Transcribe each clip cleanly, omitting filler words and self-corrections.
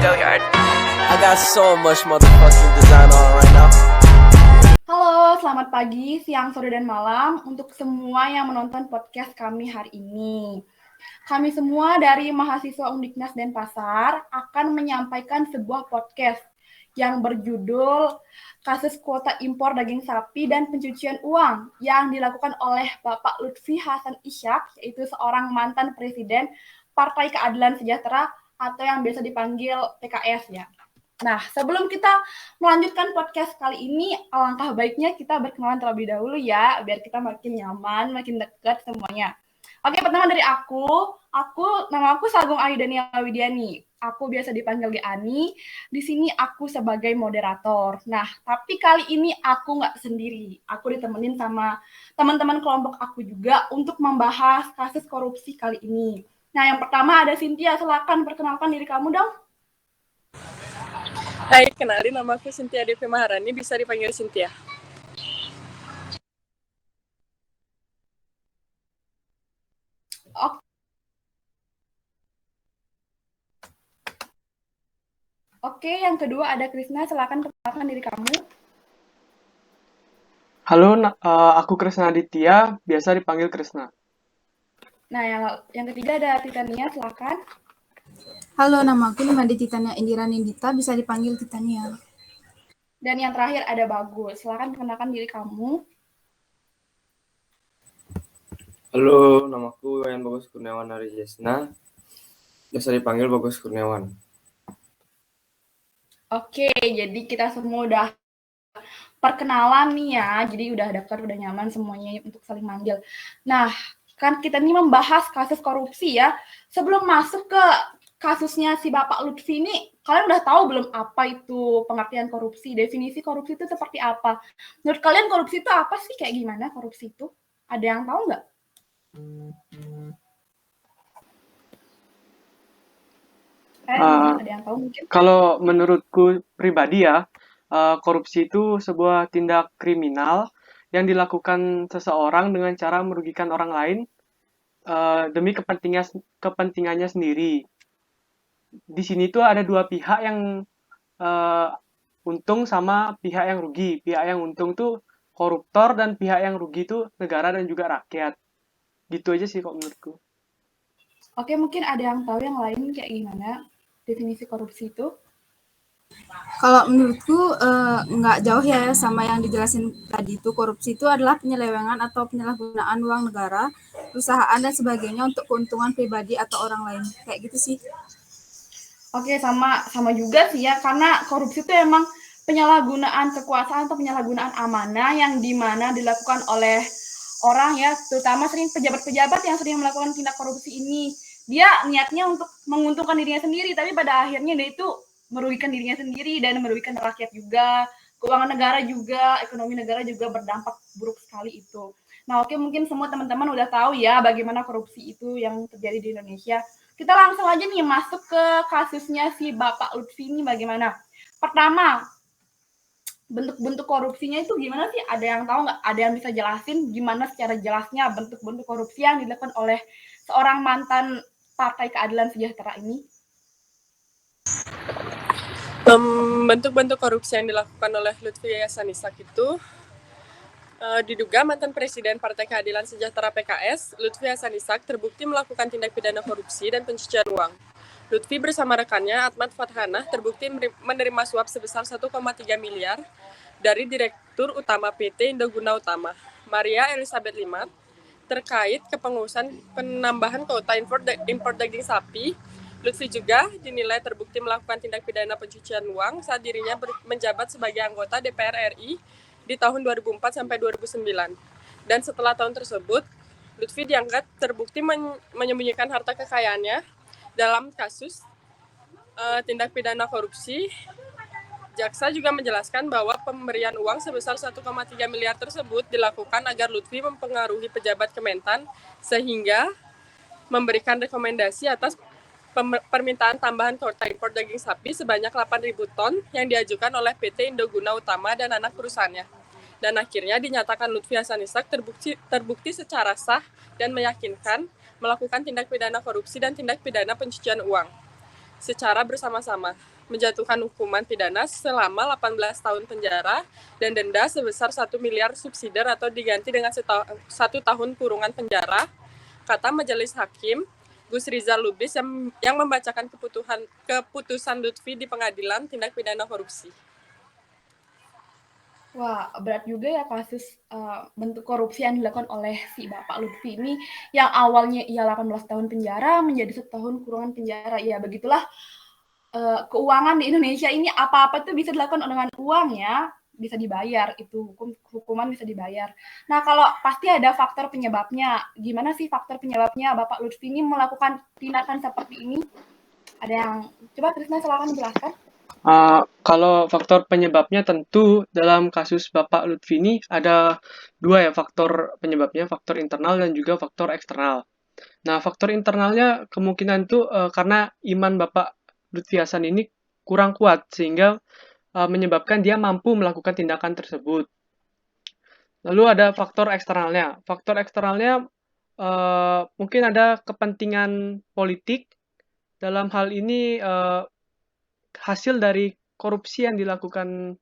Go yard. I got so much motherfucking design on right now. Halo, selamat pagi, siang, sore, dan malam untuk semua yang menonton podcast kami hari ini. Kami semua dari mahasiswa Undiknas Denpasar akan menyampaikan sebuah podcast yang berjudul Kasus Kuota Impor Daging Sapi dan Pencucian Uang yang dilakukan oleh Bapak Lutfi Hasan Ishak, yaitu seorang mantan presiden Partai Keadilan Sejahtera atau yang biasa dipanggil PKS ya. Nah, sebelum kita melanjutkan podcast kali ini, alangkah baiknya kita berkenalan terlebih dahulu ya, biar kita makin nyaman, makin dekat semuanya. Oke, pertama dari nama aku Sagung Aidania Widiani. Aku biasa dipanggil Ani. Di sini aku sebagai moderator. Nah, tapi kali ini aku nggak sendiri. Aku ditemenin sama teman-teman kelompok aku juga untuk membahas kasus korupsi kali ini. Nah, yang pertama ada Cynthia. Silakan perkenalkan diri kamu dong. Hai, kenalin nama aku Cynthia Devi Maharani, bisa dipanggil Cynthia. Oke, yang kedua ada Krisna. Silakan perkenalkan diri kamu. Halo, aku Krisna Aditya, biasa dipanggil Krisna. Nah, yang ketiga ada Titania. Silakan. Halo, nama aku Nimade Titania Indira Nindita, bisa dipanggil Titania. Dan yang terakhir ada Bagus. Silakan perkenalkan diri kamu. Halo, namaku Wayan Bagus Kurniawan Arijesna, biasa dipanggil Bagus Kurniawan. Oke, jadi kita semua udah perkenalan nih ya, jadi udah dekat, udah nyaman semuanya untuk saling manggil. Nah, kan kita nih membahas kasus korupsi ya. Sebelum masuk ke kasusnya si Bapak Lutfi ini, kalian udah tahu belum apa itu pengertian korupsi? Definisi korupsi itu seperti apa? Menurut kalian korupsi itu apa sih? Kayak gimana korupsi itu? Ada yang tahu nggak? Ada yang tahu mungkin? Kalau menurutku pribadi ya, korupsi itu sebuah tindak kriminal yang dilakukan seseorang dengan cara merugikan orang lain demi kepentingannya sendiri. Di sini tuh ada dua pihak yang untung sama pihak yang rugi. Pihak yang untung tuh koruptor dan pihak yang rugi tuh negara dan juga rakyat. Gitu aja sih kok menurutku. Oke, mungkin ada yang tahu yang lain kayak gimana definisi korupsi itu? Kalau menurutku nggak jauh ya sama yang dijelasin tadi itu. Korupsi itu adalah penyelewengan atau penyalahgunaan uang negara, perusahaan dan sebagainya untuk keuntungan pribadi atau orang lain. Kayak gitu sih. Oke, sama juga sih ya, karena korupsi itu emang penyalahgunaan kekuasaan atau penyalahgunaan amanah yang dimana dilakukan oleh orang ya, terutama sering pejabat-pejabat yang sering melakukan tindak korupsi ini. Dia niatnya untuk menguntungkan dirinya sendiri, tapi pada akhirnya dia itu merugikan dirinya sendiri dan merugikan rakyat juga, keuangan negara juga, ekonomi negara juga berdampak buruk sekali itu. Nah, oke, mungkin semua teman-teman udah tahu ya bagaimana korupsi itu yang terjadi di Indonesia. Kita langsung aja nih masuk ke kasusnya si Bapak Lutfi ini bagaimana. Pertama, bentuk-bentuk korupsinya itu gimana sih? Ada yang tahu nggak? Ada yang bisa jelasin gimana secara jelasnya bentuk-bentuk korupsi yang dilakukan oleh seorang mantan Partai Keadilan Sejahtera ini? Bentuk-bentuk korupsi yang dilakukan oleh Lutfi Hasan Ishak itu diduga mantan presiden Partai Keadilan Sejahtera PKS, Lutfi Hasan Ishak, terbukti melakukan tindak pidana korupsi dan pencucian uang. Lutfi bersama rekannya Atmat Fathanah terbukti menerima suap sebesar 1,3 miliar dari Direktur Utama PT Indoguna Utama, Maria Elizabeth Limat, terkait kepengurusan penambahan kuota impor daging sapi. Lutfi juga dinilai terbukti melakukan tindak pidana pencucian uang saat dirinya menjabat sebagai anggota DPR RI di tahun 2004 sampai 2009. Dan setelah tahun tersebut, Lutfi dianggap terbukti menyembunyikan harta kekayaannya dalam kasus tindak pidana korupsi. Jaksa juga menjelaskan bahwa pemberian uang sebesar 1,3 miliar tersebut dilakukan agar Lutfi mempengaruhi pejabat Kementan sehingga memberikan rekomendasi atas permintaan tambahan kuota impor daging sapi sebanyak 8.000 ton yang diajukan oleh PT Indoguna Utama dan anak perusahaannya. Dan akhirnya dinyatakan Lutfi Hasan Ishak terbukti secara sah dan meyakinkan melakukan tindak pidana korupsi dan tindak pidana pencucian uang. secara bersama-sama, menjatuhkan hukuman pidana selama 18 tahun penjara dan denda sebesar 1 miliar subsidiar atau diganti dengan 1 tahun kurungan penjara, kata Majelis Hakim Gus Rizal Lubis yang membacakan keputusan Lutfi di Pengadilan Tindak Pidana Korupsi. Wah, berat juga ya kasus bentuk korupsi yang dilakukan oleh si Bapak Lutfi ini, yang awalnya ia 18 tahun penjara menjadi 1 tahun kurungan penjara. Ya, begitulah keuangan di Indonesia ini, apa-apa tuh bisa dilakukan dengan uang ya, bisa dibayar, itu hukuman bisa dibayar. Nah, kalau pasti ada faktor penyebabnya. Gimana sih faktor penyebabnya Bapak Lutfi ini melakukan tindakan seperti ini? Ada yang coba Krisna silakan jelaskan. Kalau faktor penyebabnya tentu dalam kasus Bapak Lutfi ini ada 2 ya faktor penyebabnya, faktor internal dan juga faktor eksternal. Nah, faktor internalnya kemungkinan itu karena iman Bapak Lutfi Hasan ini kurang kuat sehingga menyebabkan dia mampu melakukan tindakan tersebut. Lalu ada faktor eksternalnya. Faktor eksternalnya mungkin ada kepentingan politik. Dalam hal ini hasil dari korupsi yang dilakukan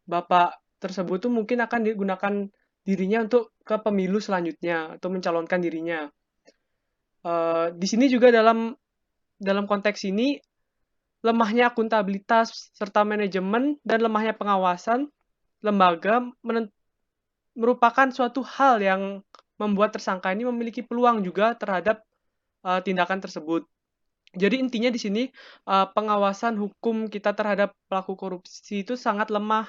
Bapak tersebut tuh mungkin akan digunakan dirinya untuk ke pemilu selanjutnya atau mencalonkan dirinya. Di sini juga dalam konteks ini lemahnya akuntabilitas serta manajemen dan lemahnya pengawasan lembaga merupakan suatu hal yang membuat tersangka ini memiliki peluang juga terhadap tindakan tersebut. Jadi intinya di sini pengawasan hukum kita terhadap pelaku korupsi itu sangat lemah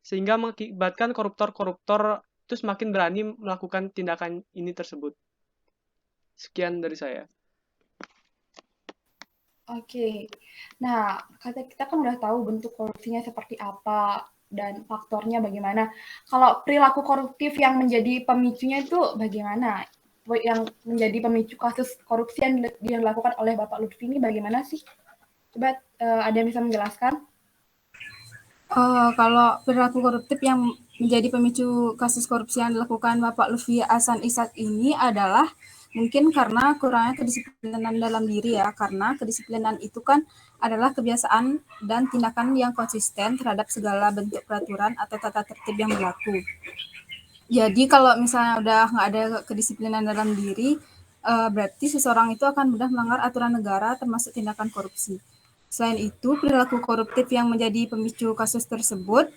sehingga mengakibatkan koruptor-koruptor itu semakin berani melakukan tindakan ini tersebut. Sekian dari saya. Oke. Nah, kita kan udah tahu bentuk korupsinya seperti apa dan faktornya bagaimana. Kalau perilaku koruptif yang menjadi pemicunya itu bagaimana? Yang menjadi pemicu kasus korupsi yang dilakukan oleh Bapak Lutfi ini bagaimana sih? Coba ada yang bisa menjelaskan? Kalau perilaku koruptif yang menjadi pemicu kasus korupsi yang dilakukan Bapak Lutfi Hasan Ishak ini adalah mungkin karena kurangnya kedisiplinan dalam diri ya, karena kedisiplinan itu kan adalah kebiasaan dan tindakan yang konsisten terhadap segala bentuk peraturan atau tata tertib yang berlaku. Jadi kalau misalnya udah nggak ada kedisiplinan dalam diri, berarti seseorang itu akan mudah melanggar aturan negara termasuk tindakan korupsi. Selain itu, perilaku koruptif yang menjadi pemicu kasus tersebut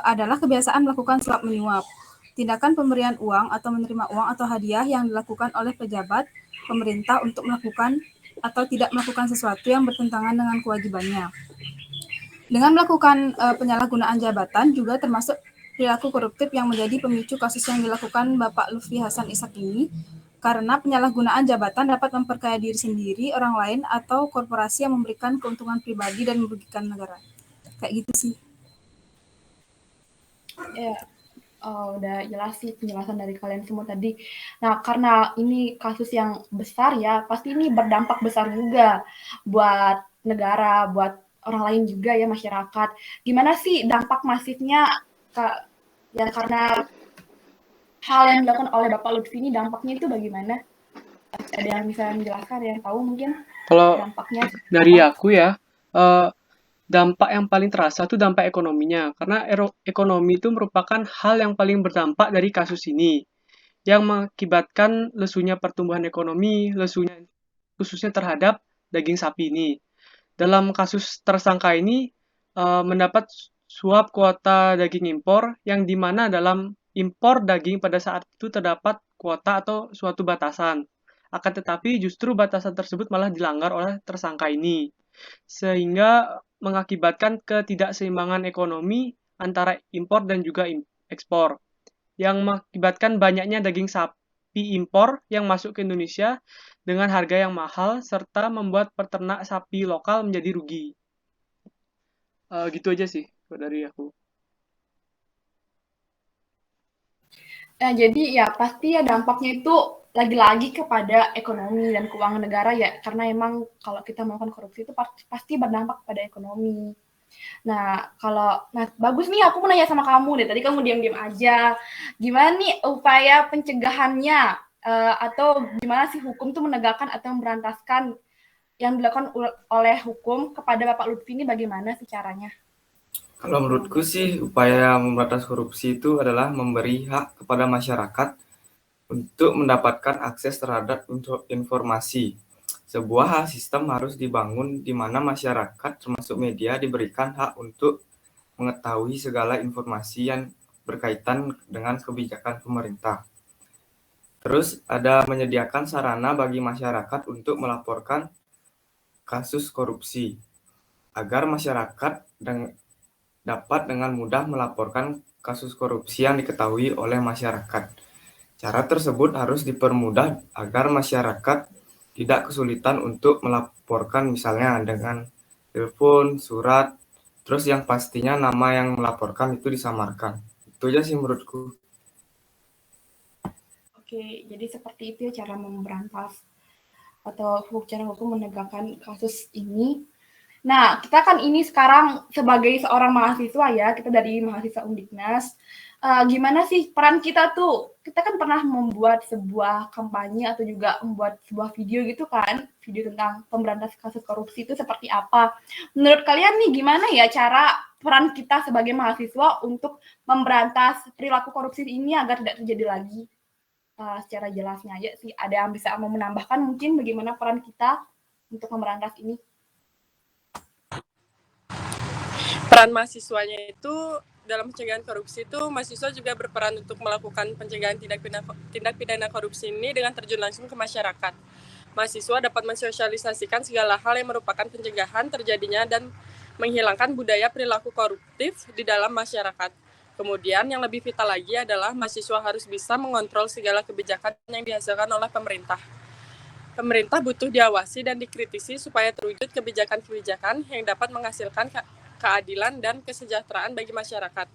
adalah kebiasaan melakukan suap menyuap. Tindakan pemberian uang atau menerima uang atau hadiah yang dilakukan oleh pejabat pemerintah untuk melakukan atau tidak melakukan sesuatu yang bertentangan dengan kewajibannya. Dengan melakukan penyalahgunaan jabatan juga termasuk perilaku koruptif yang menjadi pemicu kasus yang dilakukan Bapak Lutfi Hasan Ishak ini, karena penyalahgunaan jabatan dapat memperkaya diri sendiri, orang lain, atau korporasi yang memberikan keuntungan pribadi dan merugikan negara. Kayak gitu sih. Ya, udah jelas sih penjelasan dari kalian semua tadi. Nah, karena ini kasus yang besar ya, pasti ini berdampak besar juga buat negara, buat orang lain juga ya, masyarakat. Gimana sih dampak masifnya ya karena hal yang dilakukan oleh Bapak Lutfi ini, dampaknya itu bagaimana? Ada yang bisa menjelaskan, yang tahu mungkin Kalau dampaknya? dari aku ya, dampak yang paling terasa itu dampak ekonominya. Karena ekonomi itu merupakan hal yang paling berdampak dari kasus ini. Yang mengakibatkan lesunya pertumbuhan ekonomi, lesunya khususnya terhadap daging sapi ini. Dalam kasus tersangka ini mendapat suap kuota daging impor yang dimana dalam impor daging pada saat itu terdapat kuota atau suatu batasan. Akan tetapi justru batasan tersebut malah dilanggar oleh tersangka ini. Sehingga mengakibatkan ketidakseimbangan ekonomi antara impor dan juga ekspor. Yang mengakibatkan banyaknya daging sapi impor yang masuk ke Indonesia dengan harga yang mahal serta membuat peternak sapi lokal menjadi rugi. Gitu aja sih dari aku. Nah, jadi ya pasti ya dampaknya itu lagi-lagi kepada ekonomi dan keuangan negara ya, karena emang kalau kita melakukan korupsi itu pasti berdampak pada ekonomi. Nah, bagus nih, aku mau nanya sama kamu deh. Tadi kamu diam-diam aja. Gimana nih upaya pencegahannya atau gimana sih hukum tuh menegakkan atau memberantaskan yang dilakukan oleh hukum kepada Bapak Lutfi ini bagaimana sih caranya? Kalau menurutku sih upaya memberantas korupsi itu adalah memberi hak kepada masyarakat untuk mendapatkan akses terhadap informasi. Sebuah sistem harus dibangun di mana masyarakat termasuk media diberikan hak untuk mengetahui segala informasi yang berkaitan dengan kebijakan pemerintah. Terus ada menyediakan sarana bagi masyarakat untuk melaporkan kasus korupsi agar masyarakat dapat dengan mudah melaporkan kasus korupsi yang diketahui oleh masyarakat. Cara tersebut harus dipermudah agar masyarakat tidak kesulitan untuk melaporkan misalnya dengan telepon, surat, terus yang pastinya nama yang melaporkan itu disamarkan. Itu aja sih menurutku. Oke, jadi seperti itu ya cara memberantas atau cara hukum menegakkan kasus ini. Nah, kita kan ini sekarang sebagai seorang mahasiswa ya, kita dari mahasiswa Undiknas. Gimana sih peran kita tuh? Kita kan pernah membuat sebuah kampanye atau juga membuat sebuah video gitu kan, video tentang pemberantasan kasus korupsi itu seperti apa. Menurut kalian nih gimana ya cara peran kita sebagai mahasiswa untuk memberantas perilaku korupsi ini agar tidak terjadi lagi? Secara jelasnya aja sih. Ada yang bisa mau menambahkan mungkin bagaimana peran kita untuk memberantas ini? Peran mahasiswanya itu dalam pencegahan korupsi itu mahasiswa juga berperan untuk melakukan pencegahan tindak pidana korupsi ini dengan terjun langsung ke masyarakat. Mahasiswa dapat mensosialisasikan segala hal yang merupakan pencegahan terjadinya dan menghilangkan budaya perilaku koruptif di dalam masyarakat. Kemudian yang lebih vital lagi adalah mahasiswa harus bisa mengontrol segala kebijakan yang dihasilkan oleh pemerintah. Pemerintah butuh diawasi dan dikritisi supaya terwujud kebijakan-kebijakan yang dapat menghasilkan keadilan dan kesejahteraan bagi masyarakat,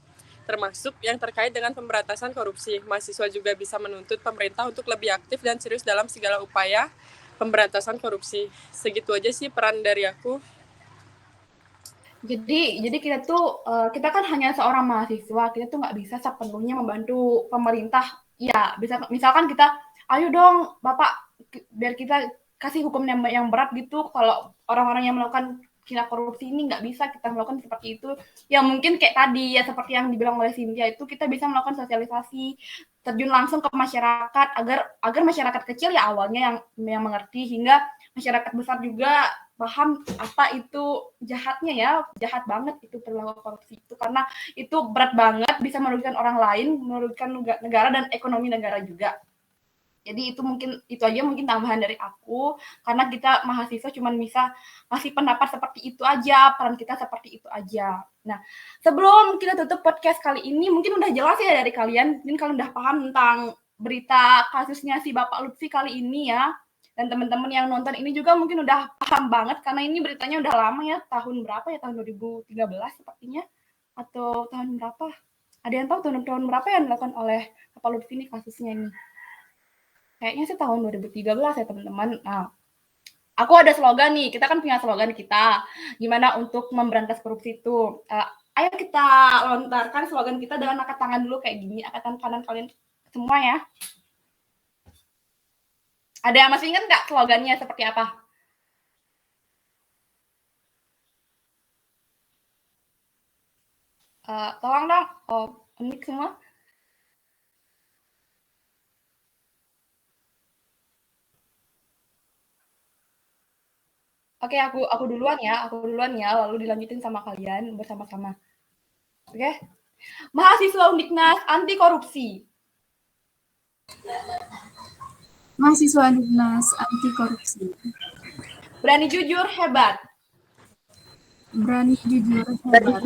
termasuk yang terkait dengan pemberantasan korupsi. Mahasiswa juga bisa menuntut pemerintah untuk lebih aktif dan serius dalam segala upaya pemberantasan korupsi. Segitu aja sih peran dari aku. Jadi kita kan hanya seorang mahasiswa, kita tuh nggak bisa sepenuhnya membantu pemerintah. Ya, bisa misalkan kita, ayo dong Bapak, biar kita kasih hukum yang berat gitu. Kalau orang-orang yang melakukan tindak korupsi ini nggak bisa kita melakukan seperti itu. Ya mungkin kayak tadi ya seperti yang dibilang oleh Cynthia itu kita bisa melakukan sosialisasi, terjun langsung ke masyarakat agar masyarakat kecil ya awalnya yang mengerti hingga masyarakat besar juga paham apa itu jahatnya ya, jahat banget itu perilaku korupsi itu karena itu berat banget bisa merugikan orang lain, merugikan negara dan ekonomi negara juga. Jadi itu aja mungkin tambahan dari aku karena kita mahasiswa cuma bisa ngasih pendapat seperti itu aja, peran kita seperti itu aja. Nah, sebelum kita tutup podcast kali ini mungkin udah jelas ya dari kalian, mungkin kalian udah paham tentang berita kasusnya si Bapak Lutfi kali ini ya. Dan teman-teman yang nonton ini juga mungkin udah paham banget karena ini beritanya udah lama ya, tahun berapa ya? Tahun 2013 sepertinya atau tahun berapa? Ada yang tahu tahun berapa yang dilakukan oleh Bapak Lutfi ini kasusnya ini? Kayaknya sih tahun 2013 ya teman-teman. Nah, aku ada slogan nih, kita kan punya slogan kita. Gimana untuk memberantas korupsi itu? Ayo kita lontarkan slogan kita dengan angkat tangan dulu kayak gini, angkatan kanan kalian semua ya. Ada yang masih ingat nggak slogannya seperti apa? Tolong dong, unik semua. Oke, aku duluan ya, lalu dilanjutin sama kalian bersama-sama. Oke? Mahasiswa Undiknas anti korupsi. Mahasiswa Undiknas anti korupsi. Berani jujur hebat. Berani jujur hebat.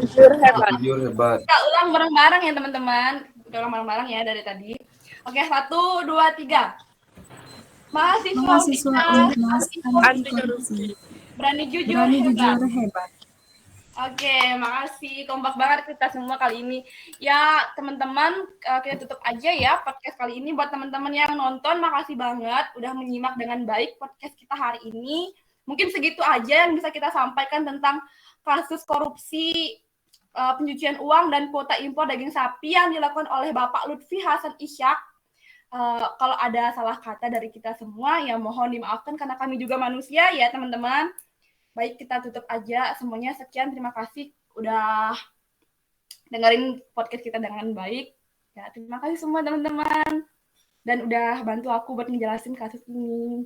Jujur hebat. Kita ulang bareng-bareng ya teman-teman. Kita ulang bareng-bareng ya dari tadi. Oke, 1, 2, 3. Mahasiswa Undiknas anti korupsi. Berani jujur hebat. Oke, makasih. Kompak banget kita semua kali ini. Ya, teman-teman, kita tutup aja ya podcast kali ini. Buat teman-teman yang nonton, makasih banget udah menyimak dengan baik podcast kita hari ini. Mungkin segitu aja yang bisa kita sampaikan tentang kasus korupsi pencucian uang dan kuota impor daging sapi yang dilakukan oleh Bapak Lutfi Hasan Ishak Kalau ada salah kata dari kita semua, ya mohon dimaafkan karena kami juga manusia ya teman-teman. Baik, kita tutup aja semuanya. Sekian, terima kasih udah dengerin podcast kita dengan baik. Ya, terima kasih semua teman-teman. Dan udah bantu aku buat ngejelasin kasus ini.